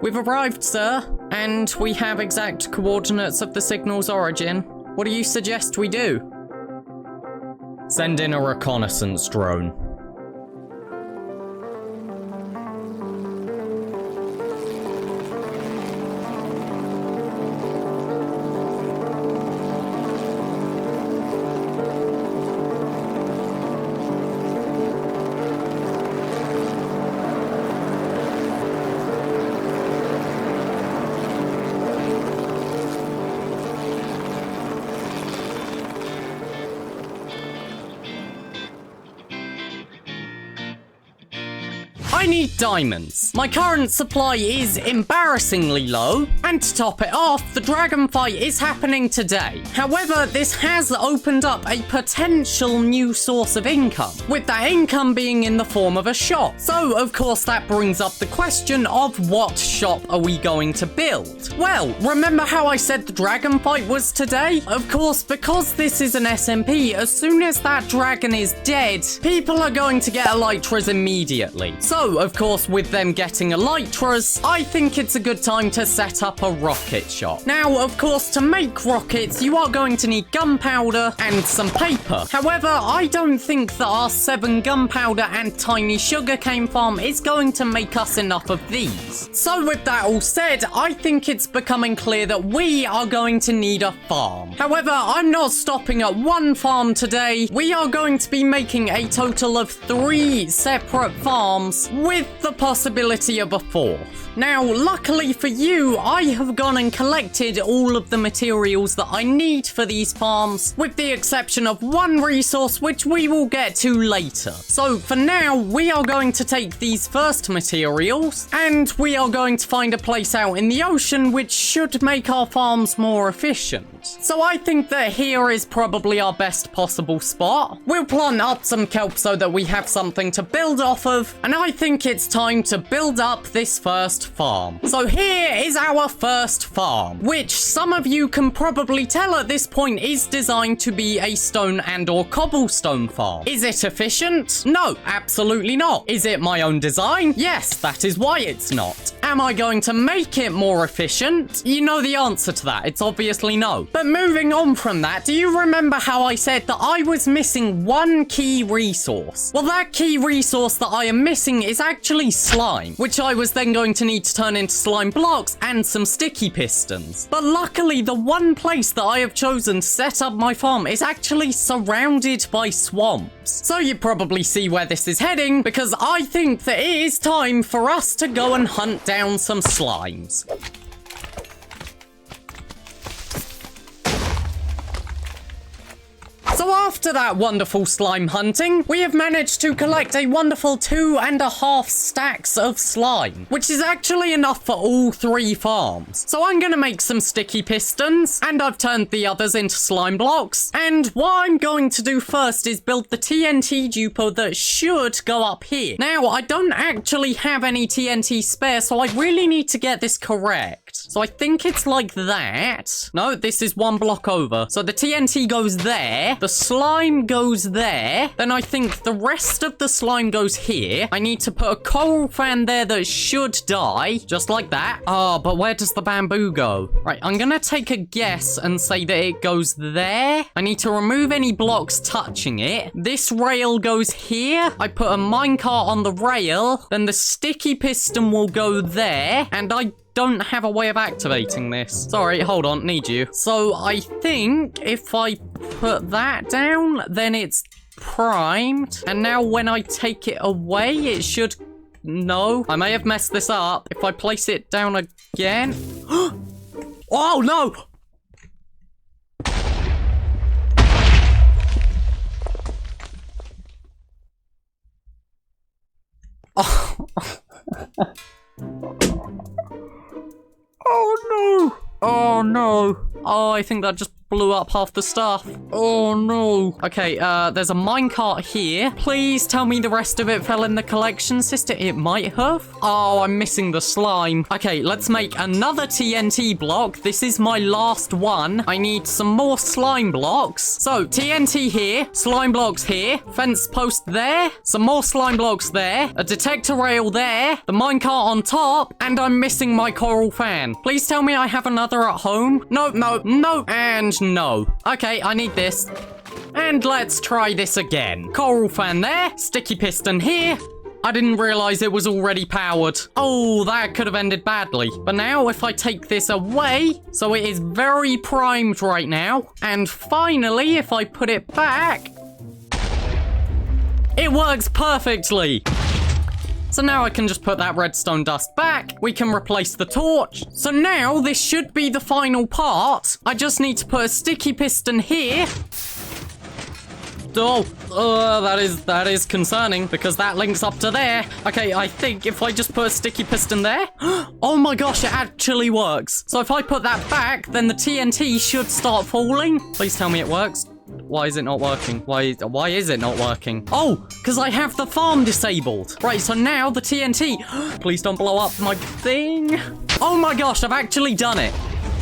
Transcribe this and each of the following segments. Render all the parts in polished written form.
We've arrived, sir, and we have exact coordinates of the signal's origin. What do you suggest we do? Send in a reconnaissance drone. I need diamonds. My current supply is embarrassingly low, and to top it off, the dragon fight is happening today. However, this has opened up a potential new source of income, with that income being in the form of a shop. So, of course, that brings up the question of what shop are we going to build? Well, remember how I said the dragon fight was today? Of course, because this is an SMP, as soon as that dragon is dead, people are going to get elytras immediately. So, of course, with them getting elytras, I think it's a good time to set up a rocket shop. Now, of course, to make rockets, you are going to need gunpowder and some paper. However, I don't think that our 7 gunpowder and tiny sugarcane farm is going to make us enough of these. So with that all said, I think it's becoming clear that we are going to need a farm. However, I'm not stopping at one farm today. We are going to be making a total of 3 separate farms with the possibility of a 4th. Now, luckily for you, I have gone and collected all of the materials that I need for these farms, with the exception of one resource which we will get to later. So for now, we are going to take these first materials, and we are going to find a place out in the ocean which should make our farms more efficient. So I think that here is probably our best possible spot. We'll plant up some kelp so that we have something to build off of, and I think it's time to build up this first farm. So here is our first farm, which some of you can probably tell at this point is designed to be a stone and or cobblestone farm. Is it efficient? No, absolutely not. Is it my own design? Yes, that is why it's not. Am I going to make it more efficient? You know the answer to that. It's obviously no. But moving on from that, do you remember how I said that I was missing one key resource? Well, that key resource that I am missing is actually slime, which I was then going to need to turn into slime blocks and some sticky pistons. But luckily, the one place that I have chosen to set up my farm is actually surrounded by swamps. So you probably see where this is heading, because I think that it is time for us to go and hunt down some slimes. So after that wonderful slime hunting, we have managed to collect a wonderful 2.5 stacks of slime, which is actually enough for all 3 farms. So I'm gonna make some sticky pistons, and I've turned the others into slime blocks. And what I'm going to do first is build the TNT depot that should go up here. Now, I don't actually have any TNT spare, so I really need to get this correct. So I think it's like that. No, this is 1 block over. So the TNT goes there. The slime goes there. Then I think the rest of the slime goes here. I need to put a coral fan there that should die. Just like that. Oh, but where does the bamboo go? Right, I'm gonna take a guess and say that it goes there. I need to remove any blocks touching it. This rail goes here. I put a minecart on the rail. Then the sticky piston will go there. And I don't have a way of activating this. Sorry, hold on, need you. So I think if I put that down, then it's primed. And now when I take it away, it should... No, I may have messed this up. If I place it down again... Oh, no! Oh. Oh no! Oh no! Oh, I think that just blew up half the stuff. Oh no. Okay, there's a minecart here. Please tell me the rest of it fell in the collection system. It might have. Oh, I'm missing the slime. Okay, let's make another TNT block. This is my last one. I need some more slime blocks. So, TNT here, slime blocks here, fence post there, some more slime blocks there, a detector rail there, the minecart on top, and I'm missing my coral fan. Please tell me I have another at home. No, no, no, and no. Okay, I need this. And let's try this again. Coral fan there, sticky piston here. I didn't realize it was already powered. Oh, that could have ended badly. But now if I take this away, so it is very primed right now. And finally, if I put it back, it works perfectly. So now I can just put that redstone dust back. We can replace the torch. So now this should be the final part. I just need to put a sticky piston here. Oh, that is concerning because that links up to there. Okay, I think if I just put a sticky piston there. Oh my gosh, it actually works. So if I put that back, then the TNT should start falling. Please tell me it works. Why is it not working? Why is it not working? Oh, because I have the farm disabled. Right, so now the TNT. Please don't blow up my thing. Oh my gosh, I've actually done it.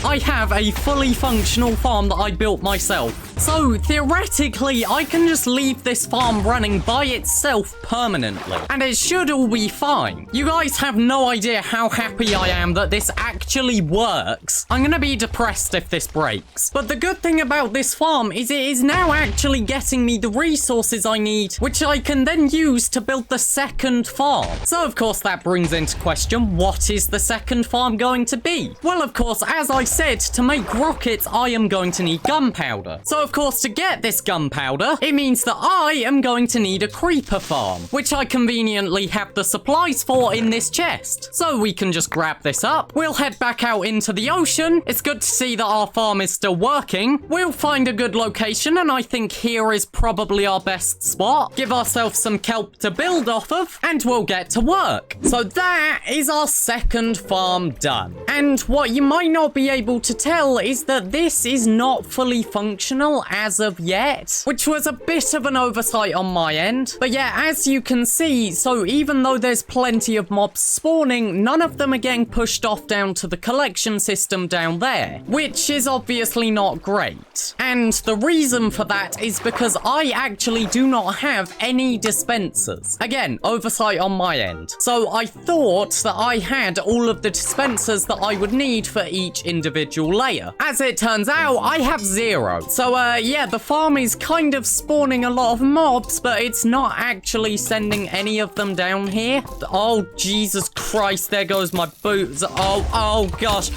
I have a fully functional farm that I built myself. So, theoretically, I can just leave this farm running by itself permanently. And it should all be fine. You guys have no idea how happy I am that this actually works. I'm gonna be depressed if this breaks. But the good thing about this farm is it is now actually getting me the resources I need, which I can then use to build the second farm. So, of course, that brings into question, what is the second farm going to be? Well, of course, as I said, to make rockets, I am going to need gunpowder. So, of course, to get this gunpowder, it means that I am going to need a creeper farm, which I conveniently have the supplies for in this chest. So we can just grab this up. We'll head back out into the ocean. It's good to see that our farm is still working. We'll find a good location, and I think here is probably our best spot. Give ourselves some kelp to build off of, and we'll get to work. So that is our second farm done. And what you might not be able to tell is that this is not fully functional as of yet, which was a bit of an oversight on my end. But yeah, as you can see, so even though there's plenty of mobs spawning, none of them are getting pushed off down to the collection system down there, which is obviously not great. And the reason for that is because I actually do not have any dispensers. Again, oversight on my end. So I thought that I had all of the dispensers that I would need for each individual layer. As it turns out, I have 0. So yeah, the farm is kind of spawning a lot of mobs, but it's not actually sending any of them down here. Oh, Jesus Christ, there goes my boots. Oh gosh.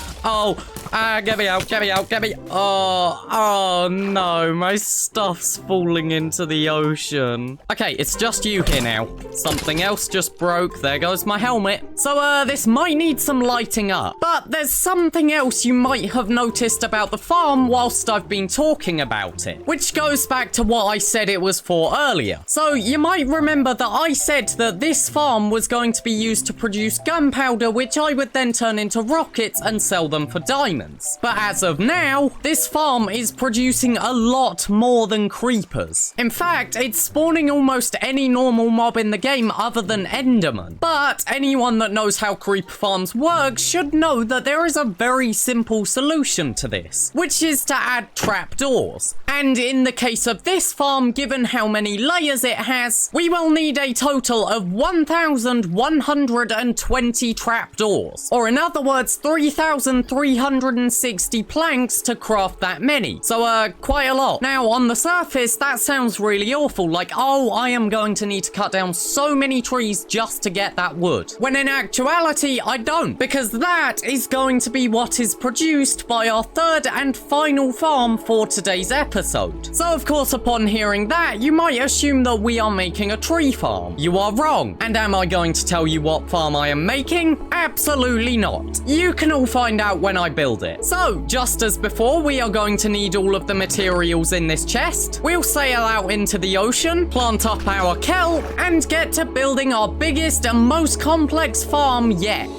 Get me out, get me out, get me. Oh no, my stuff's falling into the ocean. Okay, it's just you here now. Something else just broke. There goes my helmet. So, this might need some lighting up. But there's something else you might have noticed about the farm whilst I've been talking about it, which goes back to what I said it was for earlier. So, you might remember that I said that this farm was going to be used to produce gunpowder, which I would then turn into rockets and sell them for diamonds. But as of now, this farm is producing a lot more than creepers. In fact, it's spawning almost any normal mob in the game other than Enderman. But anyone that knows how creeper farms work should know that there is a very simple solution to this, which is to add trapdoors. And in the case of this farm, given how many layers it has, we will need a total of 1,120 trapdoors. Or in other words, 3,360 planks to craft that many. So, quite a lot. Now, on the surface, that sounds really awful. Like, oh, I am going to need to cut down so many trees just to get that wood. When in actuality, I don't. Because that is going to be what is produced by our third and final farm for today's episode. So, of course, upon hearing that, you might assume that we are making a tree farm. You are wrong. And am I going to tell you what farm I am making? Absolutely not. You can all find out when I build it. So, just as before, we are going to need all of the materials in this chest. We'll sail out into the ocean, plant up our kelp, and get to building our biggest and most complex farm yet.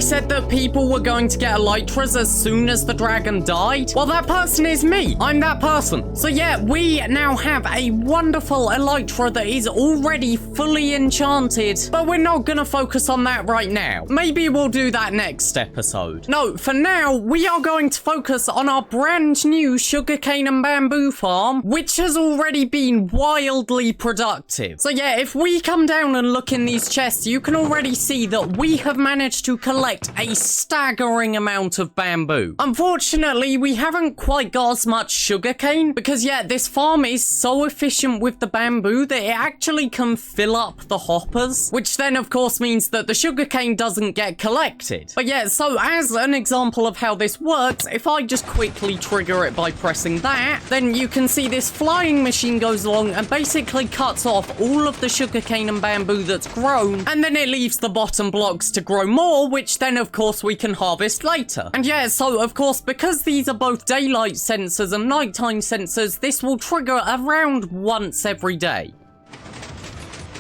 said that people were going to get elytras as soon as the dragon died? Well, that person is me. I'm that person. So yeah, we now have a wonderful elytra that is already fully enchanted, but we're not gonna focus on that right now. Maybe we'll do that next episode. No, for now, we are going to focus on our brand new sugarcane and bamboo farm, which has already been wildly productive. So yeah, if we come down and look in these chests, you can already see that we have managed to collect a staggering amount of bamboo. Unfortunately, we haven't quite got as much sugarcane because yeah, this farm is so efficient with the bamboo that it actually can fill up the hoppers, which then of course means that the sugarcane doesn't get collected. But yeah, so as an example of how this works, if I just quickly trigger it by pressing that, then you can see this flying machine goes along and basically cuts off all of the sugarcane and bamboo that's grown, and then it leaves the bottom blocks to grow more, which then of course we can harvest later. And yeah, so of course, because these are both daylight sensors and nighttime sensors, this will trigger around once every day.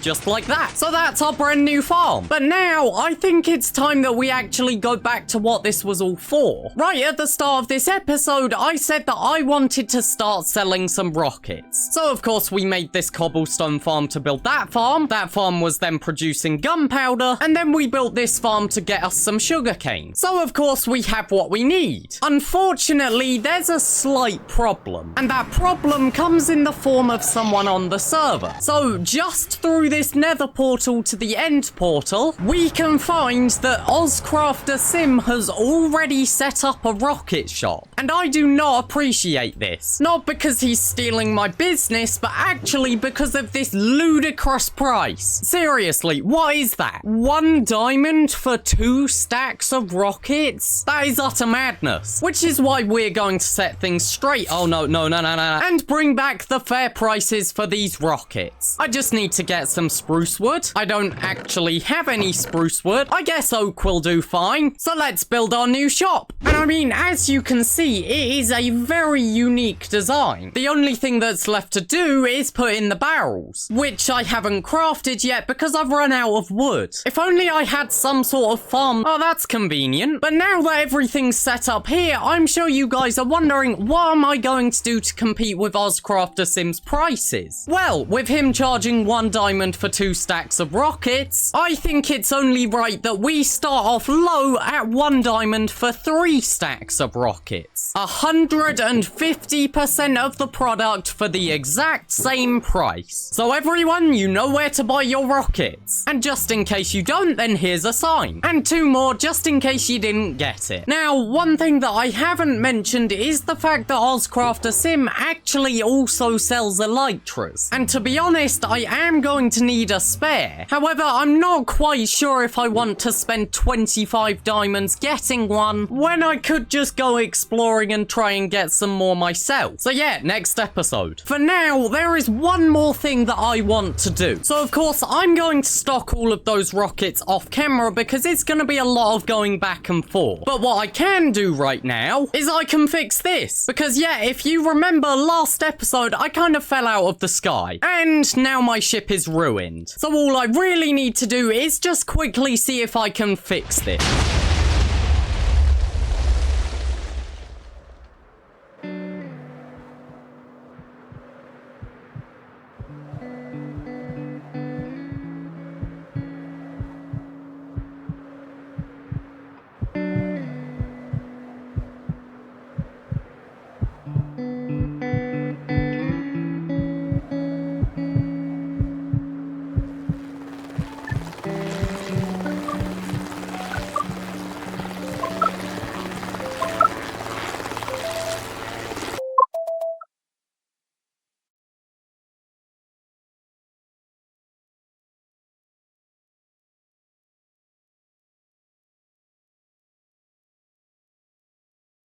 Just like that. So that's our brand new farm. But now, I think it's time that we actually go back to what this was all for. Right at the start of this episode, I said that I wanted to start selling some rockets. So of course, we made this cobblestone farm to build that farm. That farm was then producing gunpowder, and then we built this farm to get us some sugarcane. So of course, we have what we need. Unfortunately, there's a slight problem, and that problem comes in the form of someone on the server. So just through this nether portal to the end portal, we can find that Ozcrafter Sim has already set up a rocket shop. And I do not appreciate this. Not because he's stealing my business, but actually because of this ludicrous price. Seriously, what is that? 1 diamond for 2 stacks of rockets? That is utter madness. Which is why we're going to set things straight. Oh no, and bring back the fair prices for these rockets. I just need to get some spruce wood. I don't actually have any spruce wood. I guess oak will do fine. So let's build our new shop. And I mean, as you can see, it is a very unique design. The only thing that's left to do is put in the barrels, which I haven't crafted yet because I've run out of wood. If only I had some sort of farm. Oh, that's convenient. But now that everything's set up here, I'm sure you guys are wondering, what am I going to do to compete with Ozcrafter Sim's prices? Well, with him charging 1 diamond for 2 stacks of rockets, I think it's only right that we start off low at 1 diamond for 3 stacks of rockets. 150% of the product for the exact same price. So everyone, you know where to buy your rockets. And just in case you don't, then here's a sign. And 2 more just in case you didn't get it. Now, one thing that I haven't mentioned is the fact that Ozcrafter Sim actually also sells elytras. And to be honest, I am going to need a spare. However, I'm not quite sure if I want to spend 25 diamonds getting one when I could just go exploring and try and get some more myself. So yeah, next episode. For now, there is one more thing that I want to do. So of course, I'm going to stock all of those rockets off camera because it's going to be a lot of going back and forth. But what I can do right now is I can fix this. Because yeah, if you remember last episode, I kind of fell out of the sky. And now my ship is ruined. So all I really need to do is just quickly see if I can fix this.